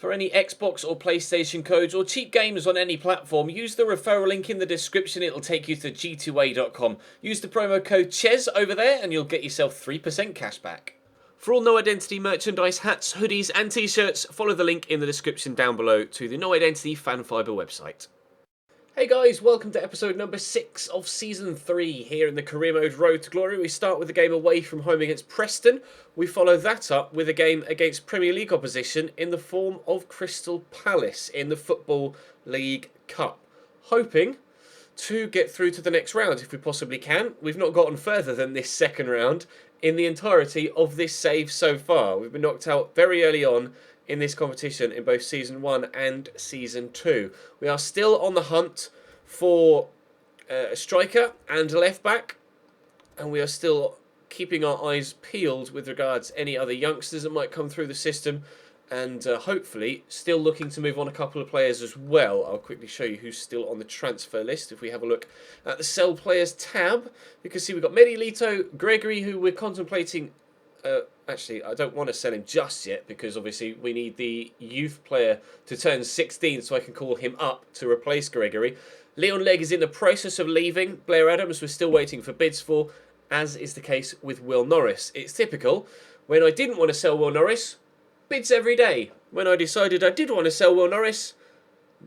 For any Xbox or PlayStation codes or cheap games on any platform, use the referral link in the description. It'll take you to g2a.com. Use the promo code CHES over there and you'll get yourself 3% cash back. For all No Identity merchandise, hats, hoodies and t-shirts, follow the link in the description down below to the No Identity Fan Fibre website. Hey guys, welcome to episode number 6 of Season 3 here in the Career Mode Road to Glory. We start with a game away from home against Preston. We follow that up with a game against Premier League opposition in the form of Crystal Palace in the Football League Cup. Hoping to get through to the next round if we possibly can. We've not gotten further than this second round in the entirety of this save so far. We've been knocked out very early on in this competition in both Season 1 and Season 2. We are still on the hunt for a striker and a left back, and we are still keeping our eyes peeled with regards to any other youngsters that might come through the system, and hopefully still looking to move on a couple of players as well. I'll quickly show you who's still on the transfer list. If we have a look at the Sell Players tab, you can see we've got Medilito, Gregory, who we're contemplating. Actually, I don't want to sell him just yet because obviously we need the youth player to turn 16 so I can call him up to replace Gregory. Leon Legg is in the process of leaving. Blair Adams we're still waiting for bids for, as is the case with Will Norris. It's typical. When I didn't want to sell Will Norris, bids every day. When I decided I did want to sell Will Norris,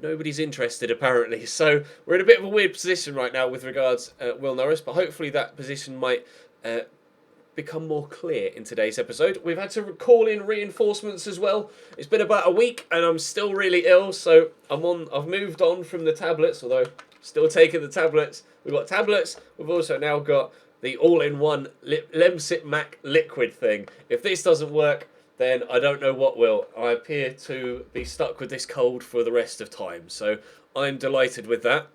nobody's interested apparently. So we're in a bit of a weird position right now with regards Will Norris, but hopefully that position might become more clear in today's episode. We've had to call in reinforcements as well. It's been about a week and I'm still really ill, so I've moved on from the tablets, although still taking the tablets. We've got tablets, we've also now got the all-in-one Lemsip Mac liquid thing. If this doesn't work, then I don't know what will. I appear to be stuck with this cold for the rest of time, so I'm delighted with that,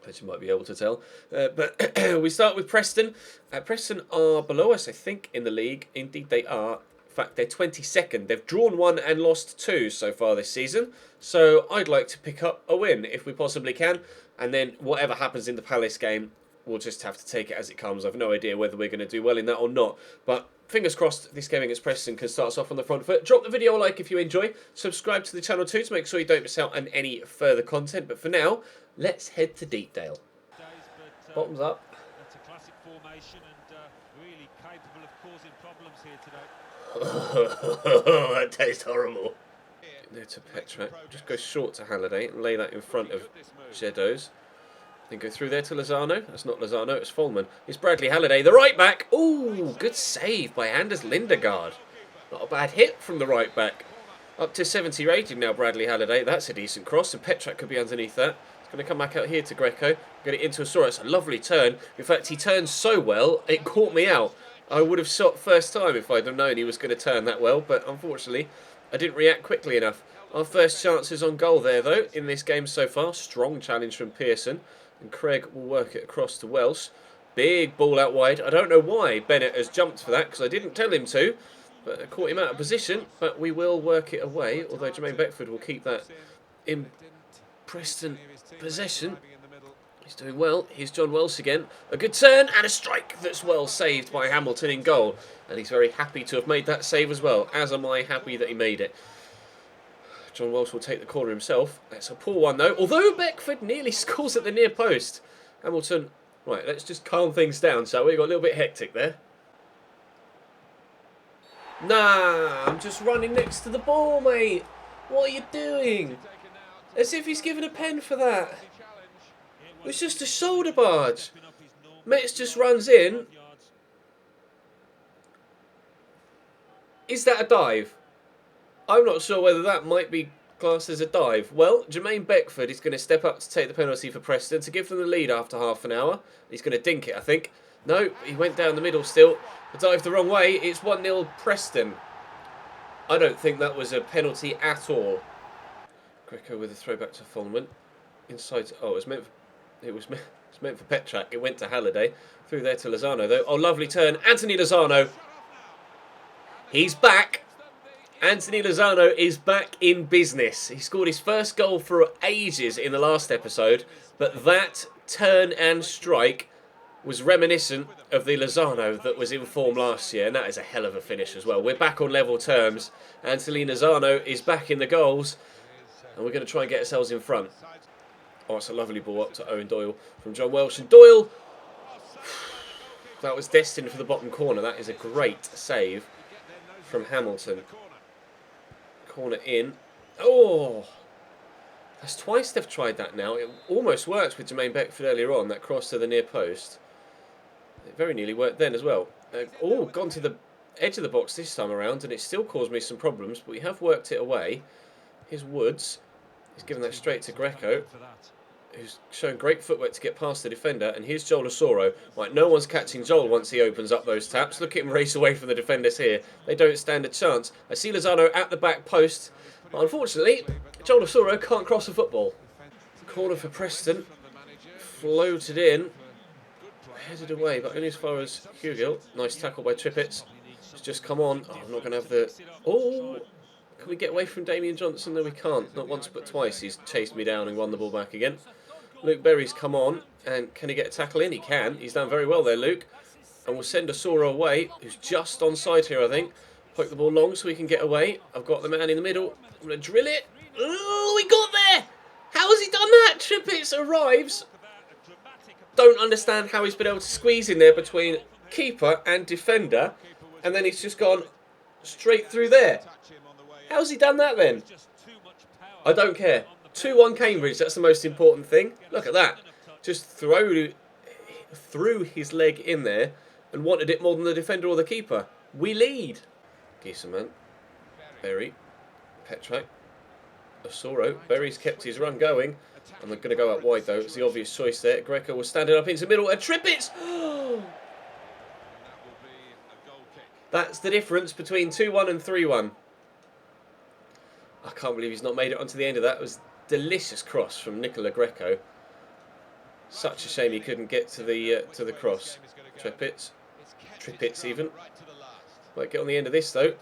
as you might be able to tell. But we start with Preston. Preston are below us, I think, in the league. Indeed, they are. In fact, they're 22nd. They've drawn 1 and lost 2 so far this season. So I'd like to pick up a win if we possibly can. And then whatever happens in the Palace game, we'll just have to take it as it comes. I've no idea whether we're going to do well in that or not. But fingers crossed this game against Preston can start us off on the front foot. Drop the video a like if you enjoy. Subscribe to the channel too to make sure you don't miss out on any further content. But for now, let's head to Deepdale. Bottoms up. That's a classic formation and really capable of causing problems here today. That tastes horrible. There to Petra. Just go short to Halliday and lay that in front of Shadows. Then go through there to Lozano. That's not Lozano, it's Folman. It's Bradley Halliday, the right back. Ooh, good save by Anders Lindegaard. Not a bad hit from the right back. Up to 70 rated now, Bradley Halliday. That's a decent cross, and Petrak could be underneath that. It's going to come back out here to Greco. Get it into Asura. It's a lovely turn. In fact, he turns so well, it caught me out. I would have shot first time if I'd have known he was going to turn that well, but unfortunately, I didn't react quickly enough. Our first chances on goal there, though, in this game so far. Strong challenge from Pearson. And Craig will work it across to Welsh. Big ball out wide. I don't know why Bennett has jumped for that, because I didn't tell him to. But I caught him out of position. But we will work it away, although Jermaine Beckford will keep that in Preston possession. He's doing well. Here's John Welsh again. A good turn and a strike that's well saved by Hamilton in goal. And he's very happy to have made that save as well, as am I happy that he made it. John Welsh will take the corner himself. That's a poor one though. Although Beckford nearly scores at the near post. Hamilton, right, let's just calm things down, shall we? Got a little bit hectic there. Nah, I'm just running next to the ball, mate. What are you doing? As if he's given a pen for that. It's just a shoulder barge. Metz just runs in. Is that a dive? I'm not sure whether that might be classed as a dive. Well, Jermaine Beckford is going to step up to take the penalty for Preston to give them the lead after half an hour. He's going to dink it, I think. No, he went down the middle still. A dive the wrong way. It's 1-0 Preston. I don't think that was a penalty at all. Greco with a throwback to Folman. Inside. Oh, it was meant for Petrak. It went to Halliday. Through there to Lozano, though. Oh, lovely turn. Anthony Lozano. He's back. Anthony Lozano is back in business. He scored his first goal for ages in the last episode, but that turn and strike was reminiscent of the Lozano that was in form last year, and that is a hell of a finish as well. We're back on level terms. Anthony Lozano is back in the goals, and we're going to try and get ourselves in front. Oh, it's a lovely ball up to Owen Doyle from John Welsh. And Doyle, that was destined for the bottom corner. That is a great save from Hamilton. Corner in. Oh, that's twice they've tried that now. It almost worked with Jermaine Beckford earlier on, that cross to the near post. It very nearly worked then as well. Gone to the edge of the box this time around, and it still caused me some problems, but we have worked it away. Here's Woods. He's given that straight to Greco, who's showing great footwork to get past the defender. And here's Joel Osoro. Right, no one's catching Joel once he opens up those taps. Look at him race away from the defenders here. They don't stand a chance. I see Lozano at the back post. But unfortunately, Joel Osoro can't cross the football. Corner for Preston. Floated in. Headed away, but only as far as Hugill. Nice tackle by Trippett. It's just come on. Oh, I'm not going to have the... Oh! Can we get away from Damian Johnson? No, we can't. Not once but twice. He's chased me down and won the ball back again. Luke Berry's come on. And can he get a tackle in? He can. He's done very well there, Luke. And we'll send Osoro away, who's just onside here, I think. Poke the ball long so we can get away. I've got the man in the middle. I'm going to drill it. Oh, we got there! How has he done that? Trippett arrives. Don't understand how he's been able to squeeze in there between keeper and defender. And then he's just gone straight through there. How's he done that then? I don't care. 2-1 Cambridge, that's the most important thing. Look at that. Just threw his leg in there and wanted it more than the defender or the keeper. We lead. Gieselman. Berry. Petrak. Osoro. Berry's kept his run going. I'm going to go out wide though. It's the obvious choice there. Greco was standing up into the middle. And Trippett! That's the difference between 2-1 and 3-1. I can't believe he's not made it onto the end of that. It was a delicious cross from Nicola Greco. Such a shame he couldn't get to the cross. Trippett even. Might get on the end of this though.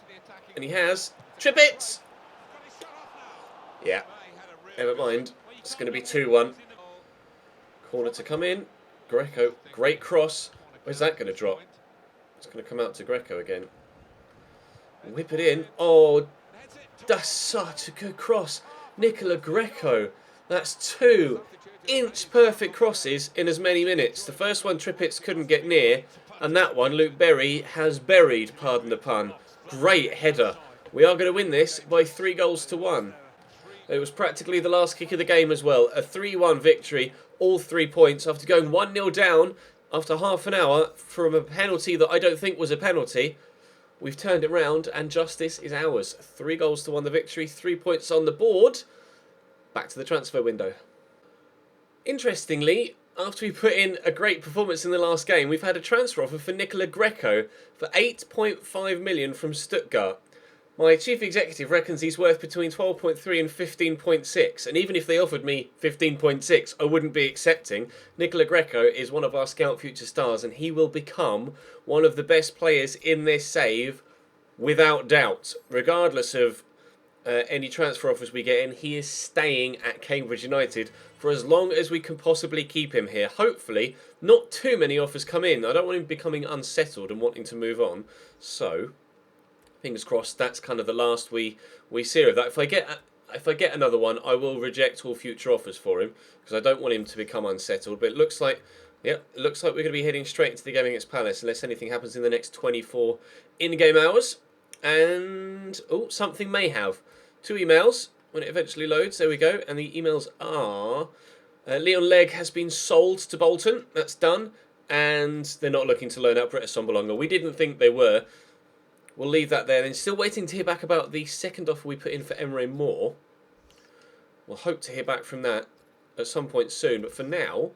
And he has. Trippett! Yeah. Never mind. It's going to be 2-1. Corner to come in. Greco. Great cross. Where's that going to drop? It's going to come out to Greco again. Whip it in. Oh, that's such a good cross. Nicola Greco. That's 2 inch perfect crosses in as many minutes. The first one Trippett couldn't get near. And that one Luke Berry has buried, pardon the pun. Great header. We are going to win this by 3-1. It was practically the last kick of the game as well. A 3-1 victory, all 3 points after going 1-0 down after half an hour from a penalty that I don't think was a penalty. We've turned it round and justice is ours. 3-1 the victory, 3 points on the board. Back to the transfer window. Interestingly, after we put in a great performance in the last game, we've had a transfer offer for Nicola Greco for 8.5 million from Stuttgart. My chief executive reckons he's worth between 12.3 and 15.6, and even if they offered me 15.6, I wouldn't be accepting. Nicola Greco is one of our Scout Future stars, and he will become one of the best players in this save, without doubt. Regardless of any transfer offers we get in, he is staying at Cambridge United for as long as we can possibly keep him here. Hopefully, not too many offers come in. I don't want him becoming unsettled and wanting to move on, so... fingers crossed, that's kind of the last we see of that. If I get another one, I will reject all future offers for him because I don't want him to become unsettled. But it looks like we're going to be heading straight into the game against Palace unless anything happens in the next 24 in-game hours. And something may have. 2 emails when it eventually loads. There we go. And the emails are Leon Legg has been sold to Bolton. That's done. And they're not looking to loan out Britta Sombolonga. We didn't think they were. We'll leave that there. Then still waiting to hear back about the second offer we put in for Emre Moore. We'll hope to hear back from that at some point soon. But for now,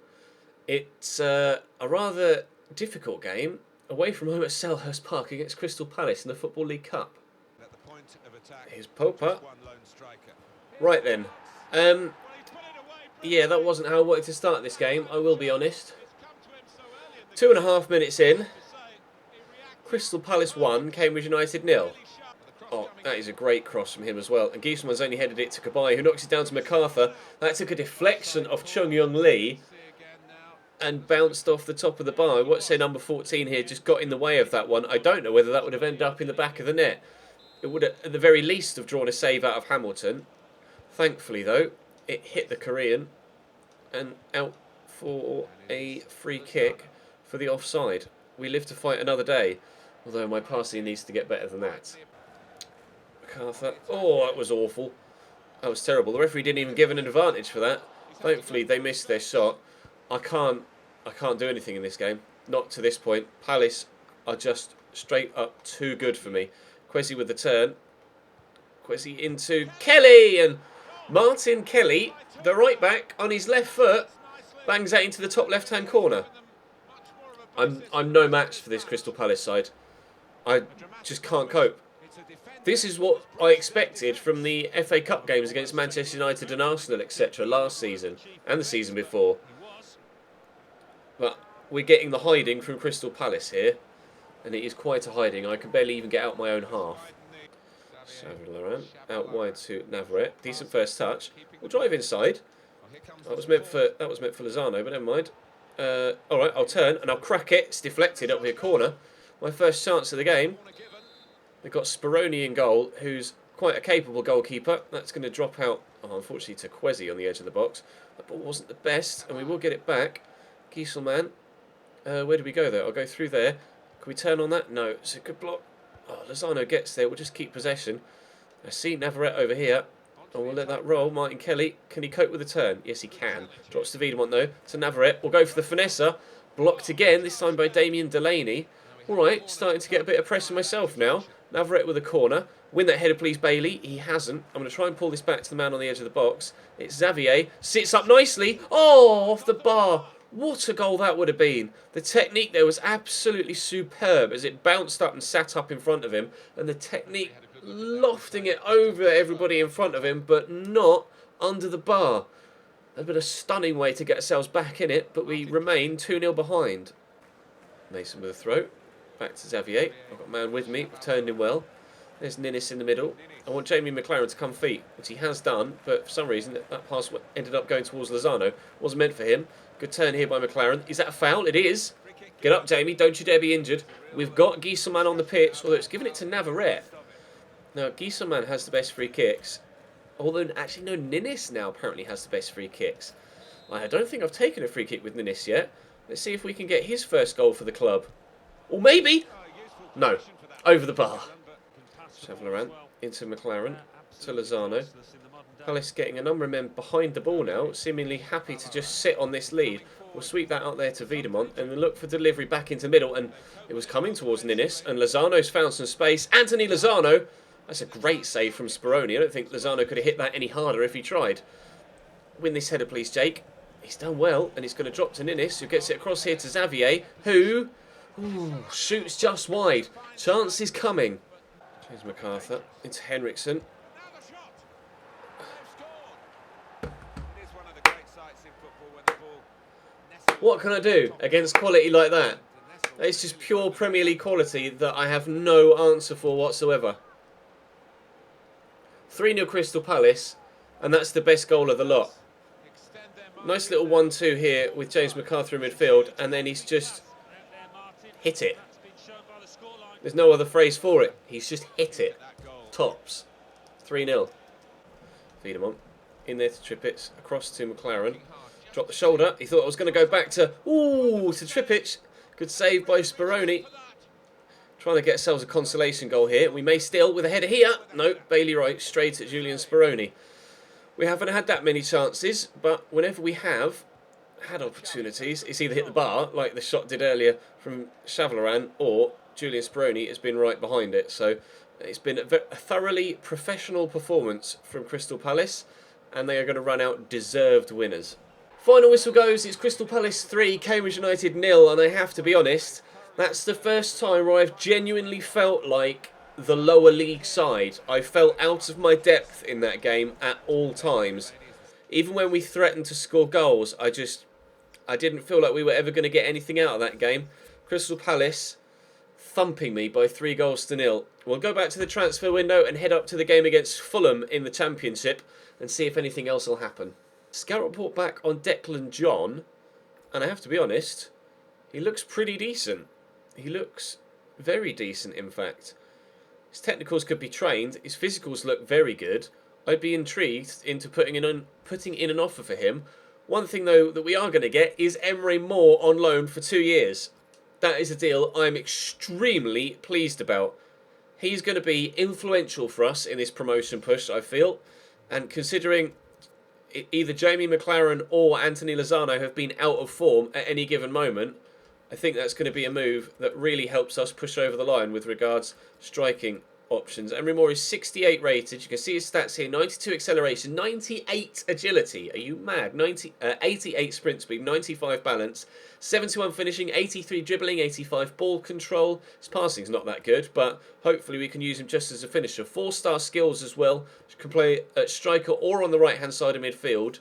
it's a rather difficult game away from home at Selhurst Park against Crystal Palace in the Football League Cup. Here's Popa. Right then. Yeah, that wasn't how I wanted to start this game, I will be honest. 2.5 minutes in. Crystal Palace 1, Cambridge United 0. Oh, that is a great cross from him as well. And Gieselman's only headed it to Kabay, who knocks it down to MacArthur. That took a deflection of Chung Young Lee. and bounced off the top of the bar. I watched say number 14 here just got in the way of that one. I don't know whether that would have ended up in the back of the net. It would, at the very least, have drawn a save out of Hamilton. Thankfully, though, it hit the Korean and out for a free kick for the offside. We live to fight another day, although my passing needs to get better than that. MacArthur. Oh, that was awful. That was terrible. The referee didn't even give an advantage for that. Thankfully, they missed their shot. I can't do anything in this game. Not to this point. Palace are just straight up too good for me. Kwesi with the turn. Kwesi into Kelly, and Martin Kelly, the right back, on his left foot, bangs that into the top left-hand corner. I'm no match for this Crystal Palace side. I just can't cope. This is what I expected from the FA Cup games against Manchester United and Arsenal, etc. last season and the season before. But we're getting the hiding from Crystal Palace here, and it is quite a hiding. I can barely even get out my own half. Xavier out wide to Navarrete. Decent first touch. We'll drive inside. That was meant for Lozano, but never mind. All right, I'll turn and I'll crack it. It's deflected up the corner. My first chance of the game. They've got Speroni in goal, who's quite a capable goalkeeper. That's going to drop out, unfortunately, to Kwesi on the edge of the box. That ball wasn't the best, and we will get it back. Gieselman. Where do we go, though? I'll go through there. Can we turn on that? No. It's a good block. Oh, Lozano gets there. We'll just keep possession. I see Navarrete over here. And we'll let that roll. Martin Kelly. Can he cope with the turn? Yes, he can. Drops to Wiedemont, though. To Navarrete. We'll go for the finesser. Blocked again, this time by Damien Delaney. All right, starting to get a bit of pressure myself now. Navarrete with a corner. Win that header, please, Bailey. He hasn't. I'm going to try and pull this back to the man on the edge of the box. It's Xavier. Sits up nicely. Oh, off the bar. What a goal that would have been. The technique there was absolutely superb as it bounced up and sat up in front of him. And the technique lofting it over everybody in front of him, but not under the bar. A bit of a stunning way to get ourselves back in it, but we remain 2-0 behind. Mason with a throw. Back to Xavier. I've got a man with me. We've turned him well. There's Ninnis in the middle. I want Jamie McLaren to come feet, which he has done, but for some reason that pass ended up going towards Lozano. Wasn't meant for him. Good turn here by McLaren. Is that a foul? It is. Get up, Jamie. Don't you dare be injured. We've got Gieselman on the pitch, although it's given it to Navarrete. Now, Gieselman has the best free kicks. Although, actually, no, Ninnis now apparently has the best free kicks. I don't think I've taken a free kick with Ninnis yet. Let's see if we can get his first goal for the club. Or maybe. No. Over the bar. Chevalier into McLaren. To Lozano. Palace getting a number of men behind the ball now, seemingly happy to just sit on this lead. We'll sweep that out there to Wiedemont and then look for delivery back into middle. And it was coming towards Ninnis. And Lozano's found some space. Anthony Lozano. That's a great save from Speroni. I don't think Lozano could have hit that any harder if he tried. Win this header, please, Jake. He's done well, and he's going to drop to Ninnis, who gets it across here to Xavier, who shoots just wide. Chance is coming. James MacArthur into Henriksen. What can I do against quality like that? It's just pure Premier League quality that I have no answer for whatsoever. 3-0 Crystal Palace, and that's the best goal of the lot. Nice little 1-2 here with James MacArthur in midfield, and then he's just hit it. There's no other phrase for it. He's just hit it. Tops. 3-0. Wiedemont in there to Trippic, across to McLaren. Drop the shoulder. He thought I was going to go back to Trippic. Good save by Speroni. Trying to get ourselves a consolation goal here. We may still with a header here. No, Bailey Wright straight at Julian Speroni. We haven't had that many chances, but whenever we have had opportunities, it's either hit the bar, like the shot did earlier from Chevalier, or Julian Speroni has been right behind it. So it's been a thoroughly professional performance from Crystal Palace, and they are going to run out deserved winners. Final whistle goes, it's Crystal Palace 3, Cambridge United 0, and I have to be honest, that's the first time where I've genuinely felt like the lower league side. I felt out of my depth in that game at all times. Even when we threatened to score goals, I didn't feel like we were ever going to get anything out of that game. Crystal Palace thumping me by 3-0. We'll go back to the transfer window and head up to the game against Fulham in the Championship and see if anything else will happen. Scout report back on Declan John. And I have to be honest, he looks pretty decent. He looks very decent, in fact. His technicals could be trained. His physicals look very good. I'd be intrigued into putting in an offer for him. One thing, though, that we are going to get is Emre Moore on loan for 2 years. That is a deal I'm extremely pleased about. He's going to be influential for us in this promotion push, I feel. And considering either Jamie McLaren or Anthony Lozano have been out of form at any given moment, I think that's going to be a move that really helps us push over the line with regards striking options. Emre Moore is 68 rated. You can see his stats here. 92 acceleration, 98 agility. Are you mad? 88 sprint speed, 95 balance, 71 finishing, 83 dribbling, 85 ball control. His passing's not that good, but hopefully we can use him just as a finisher. 4-star skills as well. You can play at striker or on the right-hand side of midfield.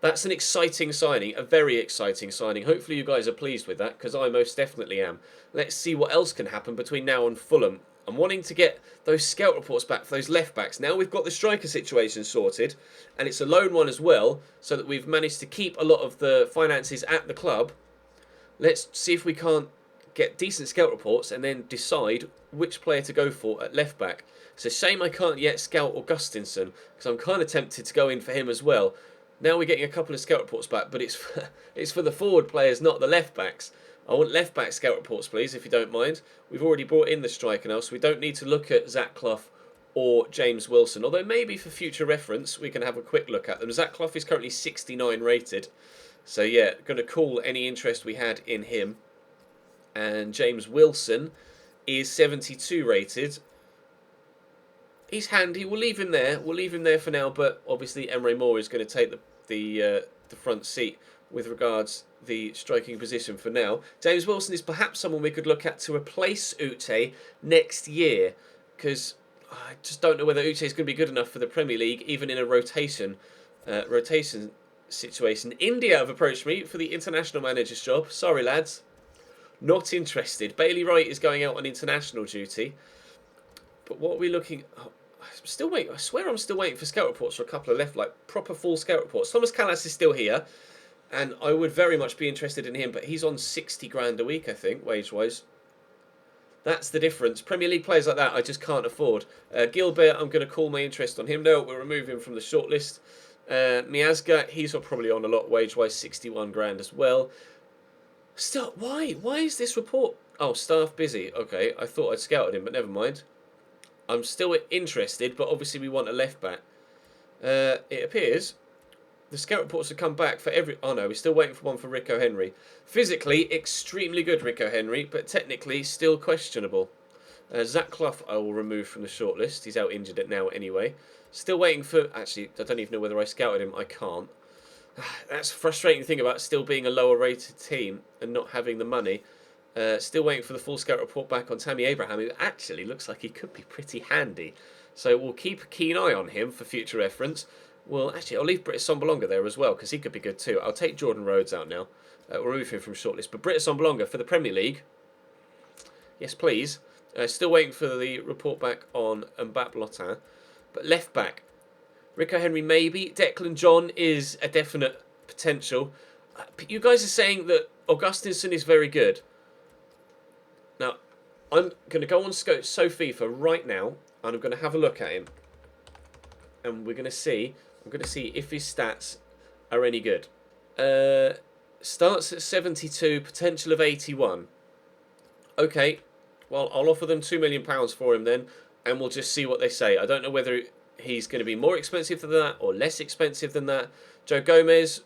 That's an exciting signing, a very exciting signing. Hopefully you guys are pleased with that, because I most definitely am. Let's see what else can happen between now and Fulham. I'm wanting to get those scout reports back for those left backs. Now we've got the striker situation sorted, and it's a loan one as well, so that we've managed to keep a lot of the finances at the club. Let's see if we can't get decent scout reports and then decide which player to go for at left back. It's a shame I can't yet scout Augustinson, because I'm kind of tempted to go in for him as well. Now we're getting a couple of scout reports back, but it's for the forward players, not the left backs. I want left back scout reports, please, if you don't mind. We've already brought in the striker now, so we don't need to look at Zach Clough or James Wilson. Although maybe for future reference, we can have a quick look at them. Zach Clough is currently 69 rated. So yeah, going to call any interest we had in him. And James Wilson is 72 rated. He's handy. We'll leave him there. We'll leave him there for now. But obviously, Emre Moore is going to take the front seat with regards the striking position for now. James Wilson is perhaps someone we could look at to replace Uche next year, because I just don't know whether Uche is going to be good enough for the Premier League, even in a rotation situation. India have approached me for the international manager's job. Sorry, lads. Not interested. Bailey Wright is going out on international duty. But what are we looking... Oh, I'm still waiting. I swear I'm still waiting for scout reports for a couple of left, like proper full scout reports. Thomas Callas is still here, and I would very much be interested in him, but he's on 60 grand a week, I think, wage-wise. That's the difference. Premier League players like that I just can't afford. Gilbert, I'm going to call my interest on him. No, we'll remove him from the shortlist. Miazga, he's probably on a lot wage-wise, 61 grand as well. Still, why? Why is this report... Oh, staff busy. Okay, I thought I'd scouted him, but never mind. I'm still interested, but obviously we want a left back. It appears the scout reports have come back for every... Oh no, we're still waiting for one for Rico Henry. Physically, extremely good Rico Henry, but technically still questionable. Zach Clough I will remove from the shortlist. He's out injured it now anyway. Still waiting for... Actually, I don't even know whether I scouted him. I can't. That's a frustrating thing about still being a lower rated team and not having the money. Still waiting for the full scout report back on Tammy Abraham, who actually looks like he could be pretty handy. So we'll keep a keen eye on him for future reference. Well, actually, I'll leave Britt Sombolonga there as well, because he could be good too. I'll take Jordan Rhodes out now. We'll remove him from shortlist. But Britt Sombolonga for the Premier League. Yes, please. Still waiting for the report back on Mbappé Lotin. But left back. Rico Henry maybe. Declan John is a definite potential. You guys are saying that Augustinson is very good. Now, I'm going to go on SoFIFA right now, and I'm going to have a look at him. And we're going to see... I'm going to see if his stats are any good. Starts at 72, potential of 81. Okay, well, I'll offer them £2 million for him then, and we'll just see what they say. I don't know whether he's going to be more expensive than that or less expensive than that. Joe Gomez,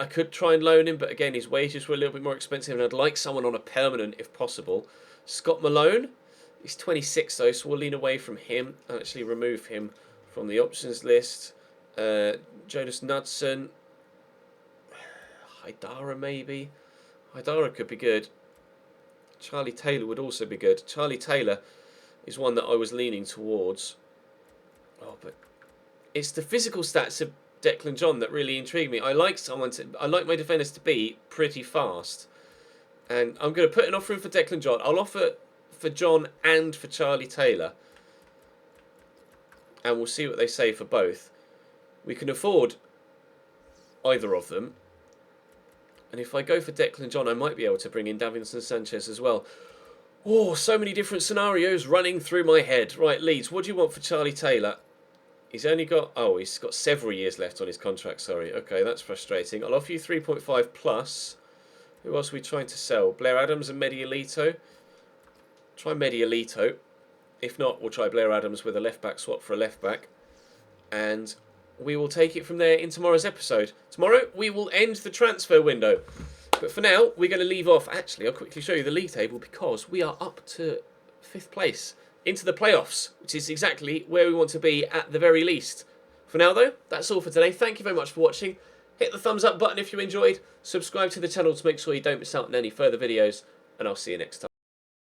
I could try and loan him, but again, his wages were a little bit more expensive, and I'd like someone on a permanent if possible. Scott Malone, he's 26 though, so we'll lean away from him and actually remove him from the options list. Jonas Knudsen, Haidara maybe. Haidara could be good. Charlie Taylor would also be good. Charlie Taylor is one that I was leaning towards. Oh, but it's the physical stats of Declan John that really intrigue me. I like my defenders to be pretty fast. And I'm going to put an offer in for Declan John. I'll offer for John and for Charlie Taylor. And we'll see what they say for both. We can afford either of them. And if I go for Declan John, I might be able to bring in Davinson Sanchez as well. Oh, so many different scenarios running through my head. Right, Leeds, what do you want for Charlie Taylor? He's only got... Oh, he's got several years left on his contract, sorry. Okay, that's frustrating. I'll offer you 3.5 plus. Who else are we trying to sell? Blair Adams and Mediolito. Try Mediolito. If not, we'll try Blair Adams with a left-back swap for a left-back. And we will take it from there in tomorrow's episode. Tomorrow, we will end the transfer window. But for now, we're going to leave off. Actually, I'll quickly show you the league table because we are up to 5th place into the playoffs, which is exactly where we want to be at the very least. For now, though, that's all for today. Thank you very much for watching. Hit the thumbs up button if you enjoyed. Subscribe to the channel to make sure you don't miss out on any further videos. And I'll see you next time.